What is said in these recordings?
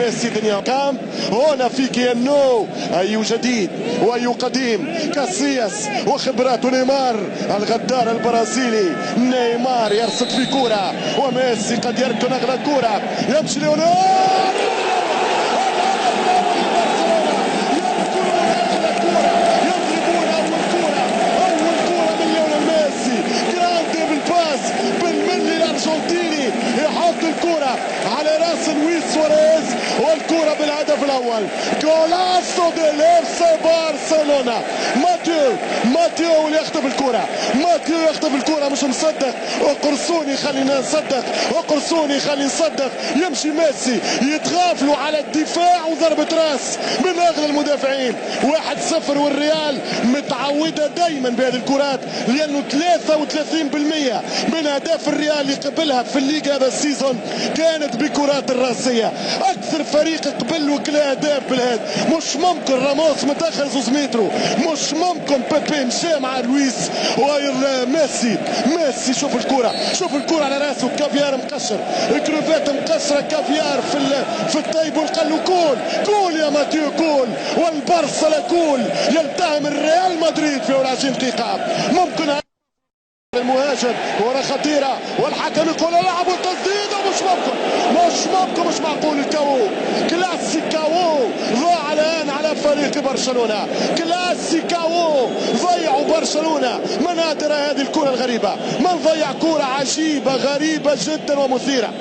ميسي دنيا كام هنا في كيانو، أي جديد وأي قديم، كاسياس وخبرات نيمار الغدار البرازيلي. نيمار يرصد في كرة وميسي قد يركن أغلى كرة، يمشي ليوناردو يحط الكرة على راس لويس سواريز والكرة بالهدف الأول. جولاسو ديل اف سي برشلونة. ماتيو اللي يخطف الكرة، ماتيو يخطف الكرة مش مصدق، وقرصوني خلينا نصدق، وقرصوني خلينا نصدق. يمشي ميسي يتغافلوا على الدفاع وضربة راس من أغلى المدافعين. 1-0 والريال متعودة دايما بهذه الكرات، لأنه 33% من أهداف الريال اللي قبلها في الليغا هذا السيزون كانت بكرات الراسية. أكثر فريق قبل وكلا أهداف بالهاد. مش ممكن راموس متأخر 2 متر، مش ممكن بيبي مشى مع لويس ميسي شوف الكرة، شوف الكرة على راسه. كافيار مقشر، كروفات مقشرة، كافيار في الطيب والقل. كول يا ماتيو كول، والبرصة كول يلتهم الريال مدريد في 20 دقيقة. ممكن المهاجم كرة خطيرة والحكم يقول لعبوا التسديد، مش معقول. الكاو كلاسيكاو ضاع الآن على فريق برشلونة. كلاسيكاو ضيعوا برشلونة. من نادر هذه الكرة الغريبة، من ضيع كرة عجيبة غريبة جدا ومثيرة.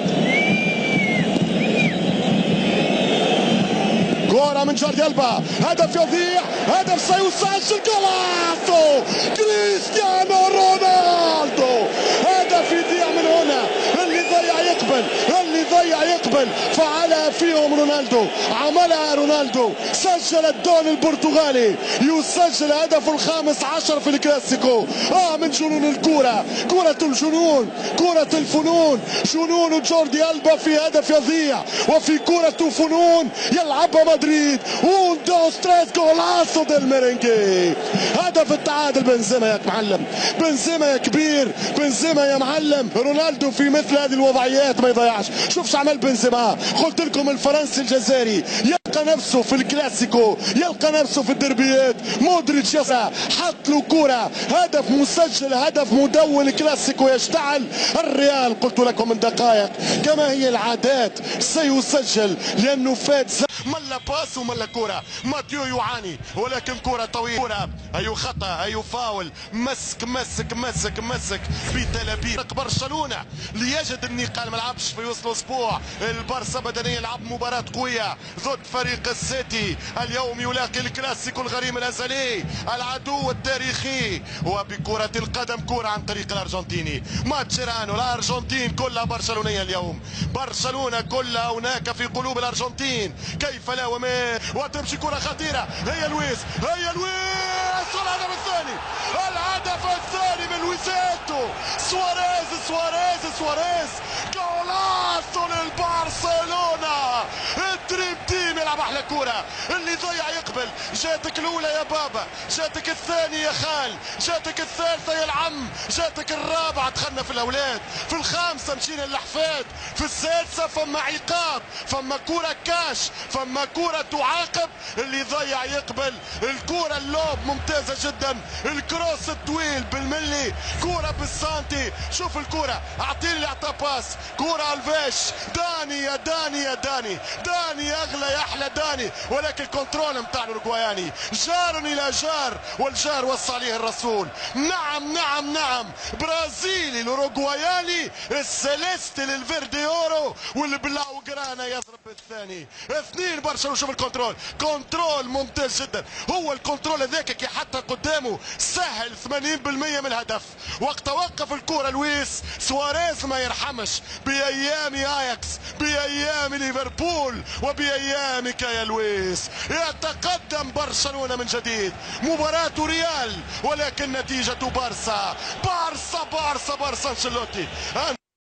كرة من جوردي ألبا، هدف يضيع، هدف سيسجل. جولاسو كريستيانو رونالدو، هدف يضيع من هنا. اللي ضيع يقبل، فعلها فيهم رونالدو، عملها رونالدو، سجل الدون البرتغالي، يسجل هدف ال15 في الكلاسيكو. من جنون الكرة، كرة الجنون، كرة الفنون، جنون جوردي ألبا في هدف يضيع، وفي كرة فنون يلعبها مدريد. 1 2 3 جولاسو ديل ميرينجي. هدف التعادل. بنزيما يا معلم، بنزيما يا كبير، بنزيما يا معلم. رونالدو في مثل هذه الوضعيات ما يضيعش. شوف شو عمل بنزيما، قلت لكم الفرنسي الجزائري يلقى نفسه في الكلاسيكو، يلقى نفسه في الدربيات. مودريتش حط له كرة، هدف مسجل، هدف مدون. كلاسيكو يشتعل. الريال قلت لكم من دقائق كما هي العادات سيسجل، لأنه فات ملا باس وملا كرة. ماتيو يعاني، ولكن كرة طويلة، أي خطأ، أي فاول، مسك بتلابيب برشلونة ليجد النقاط. ما لعبش في وسط الأسبوع. البارسا بدنيا لعب مباراة قوية ضد فريق السيتي. اليوم يلاقي الكلاسيكو الغريم الأزلي، العدو التاريخي. وبكرة القدم كرة عن طريق الأرجنتيني ماتشيرانو. الأرجنتين كلها برشلونية اليوم، برشلونة كلها هناك في قلوب الأرجنتين. كيف لا وتمشي كرة خطيرة. هي لويس والهدف الثاني، الهدف الثاني من لويسيتو سواريز. جولاسو للبرشلونة. الدريم تيم يلعب احلى كرة. اللي ضيع يقبل. جاتك الاولى يا بابا، جاتك الثانية يا خال، جاتك الثالثة يا العم، جاتك الرابعة دخلنا في الاولاد، في الخامسة مشينا للحفاد، في السادسة فما عقاب، فما كرة كاش، فما كرة تعاقب. اللي ضيع يقبل. الكرة اللوب ممتازة جدا، الكروس الطويل بالملي، كرة بالسانتي. شوف الكرة، اعطيني اللي اعطى باس. كرة الفيش، داني اغلى يا احلى داني، ولكن الكنترول نتاع الاوروغواياني جار الى جار، والجار وصى عليه الرسول. نعم برازيلي الاوروغواياني، السيليستي للفيردي اورو، والبلاو جرانا يضرب الثاني. 2 برشلونة. شوف الكنترول، كنترول ممتاز جدا. هو الكنترول هذاك كي حتى قدامه سهل 80% من الهدف. وقت وقف الكرة لويس سواريز ما يرحمش. بأيام اياكس، بأيام ليفربول، وبأيامك يا لويس. يتقدم برشلونة من جديد. مباراة ريال، ولكن نتيجة بارسا. انشيلوتي